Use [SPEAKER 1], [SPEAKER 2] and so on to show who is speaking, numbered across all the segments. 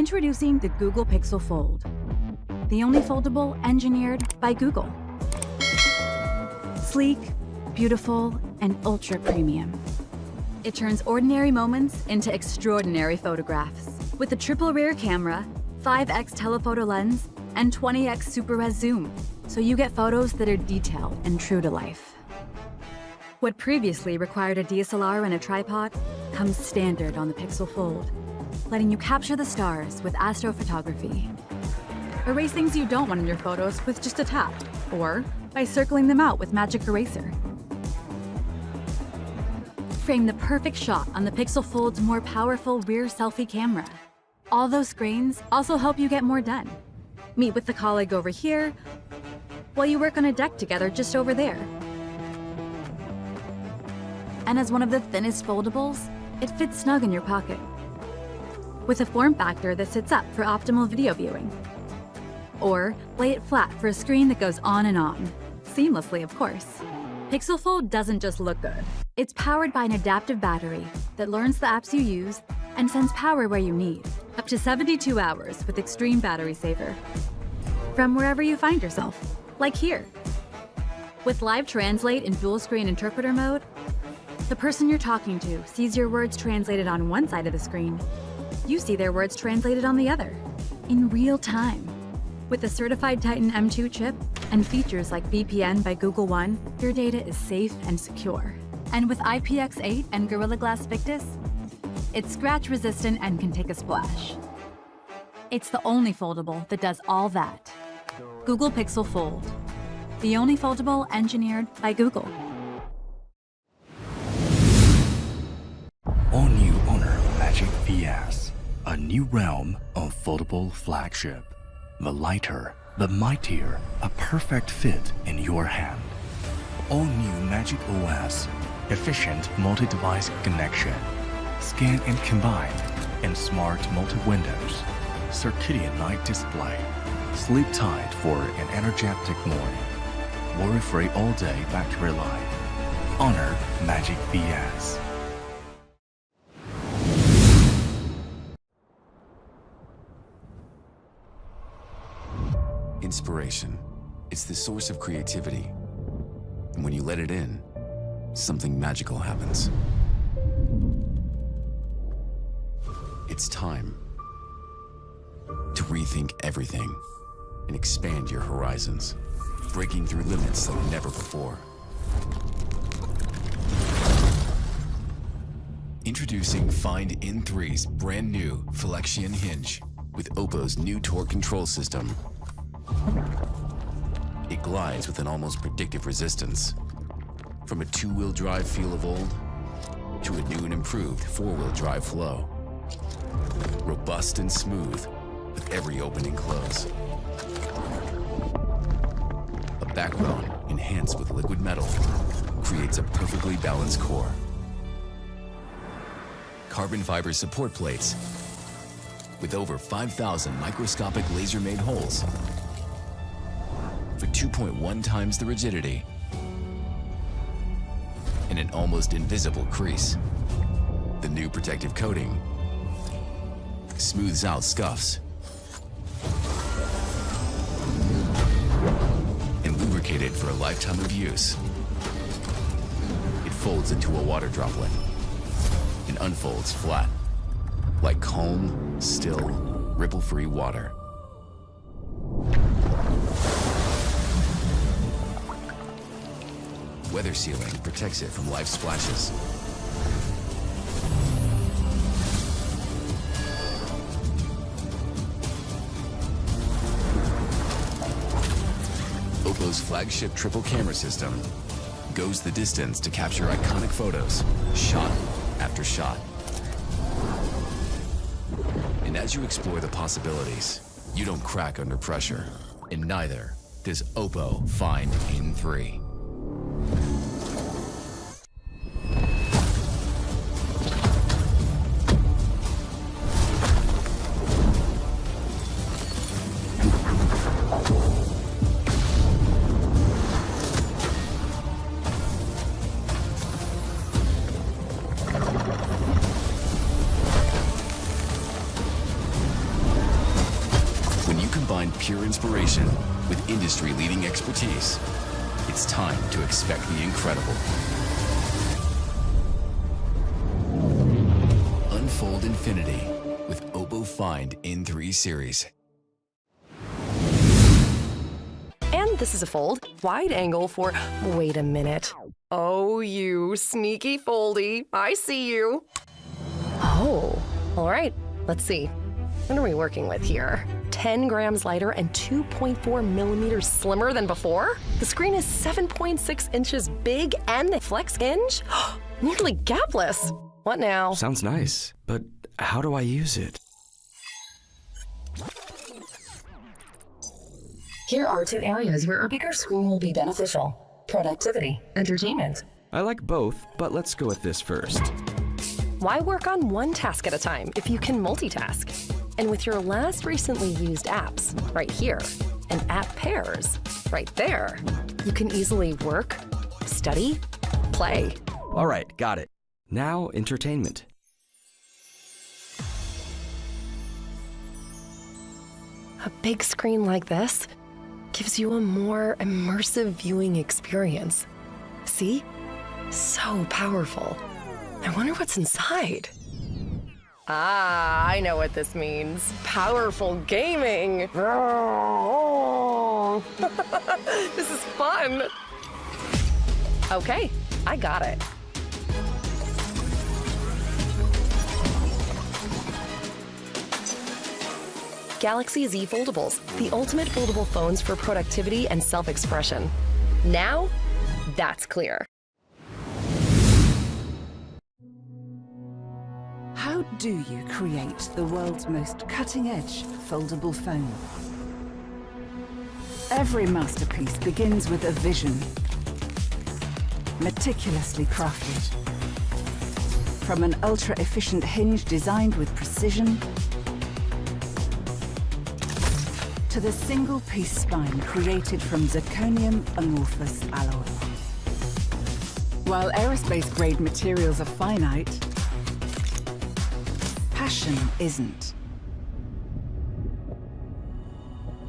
[SPEAKER 1] Introducing the Google Pixel Fold, the only foldable engineered by Google. Sleek, beautiful, and ultra premium. It turns ordinary moments into extraordinary photographs. With a triple rear camera, 5x telephoto lens, and 20x super res zoom, so you get photos that are detailed and true to life. What previously required a DSLR and a tripod comes standard on the Pixel Fold, letting you capture the stars with astrophotography. Erase things you don't want in your photos with just a tap, or by circling them out with Magic Eraser. Frame the perfect shot on the Pixel Fold's more powerful rear selfie camera. All those screens also help you get more done. Meet with a colleague over here, while you work on a deck together just over there. And as one of the thinnest foldables, it fits snug in your pocket, with a form factor that sits up for optimal video viewing. Or lay it flat for a screen that goes on and on, seamlessly of course. Pixel Fold doesn't just look good. It's powered by an adaptive battery that learns the apps you use and sends power where you need, up to 72 hours with extreme battery saver. From wherever you find yourself, like here. With Live Translate in dual screen interpreter mode, the person you're talking to sees your words translated on one side of the screen. You see their words translated on the other, in real time. With a certified Titan M2 chip and features like VPN by Google One, your data is safe and secure. And with IPX8 and Gorilla Glass Victus, it's scratch resistant and can take a splash. It's the only foldable that does all that. Google Pixel Fold, the only foldable engineered by Google.
[SPEAKER 2] All new Honor Magic VS, a new realm of foldable flagship. The lighter, the mightier, a perfect fit in your hand. All new Magic OS, efficient multi-device connection. Scan and combine, and smart multi-windows. Circadian night display. Sleep tight for an energetic morning. Worry-free all day battery life. Honor Magic VS.
[SPEAKER 3] Inspiration. It's the source of creativity. And when you let it in, something magical happens. It's time to rethink everything and expand your horizons, breaking through limits like never before. Introducing Find In3's brand new Flagship hinge with OPPO's new torque control system. It glides with an almost predictive resistance. From a two-wheel drive feel of old to a new and improved four-wheel drive flow. Robust and smooth with every open and close. A backbone enhanced with liquid metal creates a perfectly balanced core. Carbon fiber support plates with over 5,000 microscopic laser-made holes for 2.1 times the rigidity and an almost invisible crease. The new protective coating smooths out scuffs and lubricated for a lifetime of use. It folds into a water droplet and unfolds flat, like calm, still, ripple-free water. Weather sealing protects it from life splashes. OPPO's flagship triple camera system goes the distance to capture iconic photos, shot after shot. And as you explore the possibilities, you don't crack under pressure, and neither does OPPO Find In3. pure inspiration with industry-leading expertise. It's time to expect the incredible. Unfold infinity with OPPO Find N3 series.
[SPEAKER 4] And this is a fold, wide angle for, wait a minute. Oh, you sneaky foldy, I see you. Oh, all right, let's see. What are we working with here? 10 grams lighter and 2.4 millimeters slimmer than before? The screen is 7.6 inches big and the flex hinge? Nearly gapless. What now?
[SPEAKER 5] Sounds nice, but how do I use it?
[SPEAKER 4] Here are 2 areas where a bigger screen will be beneficial. Productivity, entertainment.
[SPEAKER 5] I like both, but let's go with this first.
[SPEAKER 4] Why work on one task at a time if you can multitask? And with your last recently used apps, right here, and app pairs, right there, you can easily work, study, play.
[SPEAKER 5] All right, got it. Now, entertainment.
[SPEAKER 4] A big screen like this gives you a more immersive viewing experience. See? So powerful. I wonder what's inside. Ah, I know what this means. Powerful gaming. This is fun. Okay, I got it. Galaxy Z Foldables, the ultimate foldable phones for productivity and self-expression. Now, that's clear.
[SPEAKER 6] How do you create the world's most cutting-edge foldable phone? Every masterpiece begins with a vision, meticulously crafted. From an ultra-efficient hinge designed with precision, to the single-piece spine created from zirconium amorphous alloy. While aerospace-grade materials are finite, passion isn't.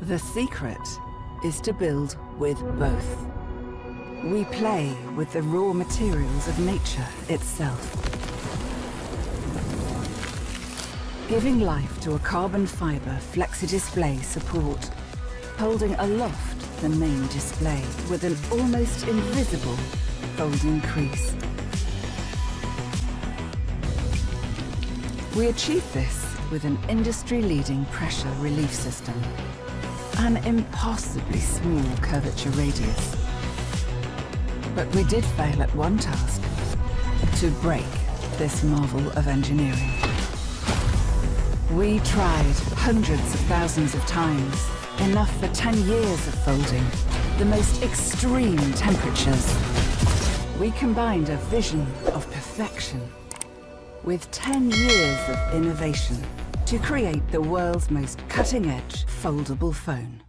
[SPEAKER 6] The secret is to build with both. We play with the raw materials of nature itself, giving life to a carbon fiber flexi-display support, holding aloft the main display with an almost invisible folding crease. We achieve this with an industry-leading pressure relief system, an impossibly small curvature radius. But we did fail at one task: to break this marvel of engineering. We tried hundreds of thousands of times, enough for 10 years of folding, the most extreme temperatures. We combined a vision of perfection with 10 years of innovation to create the world's most cutting-edge foldable phone.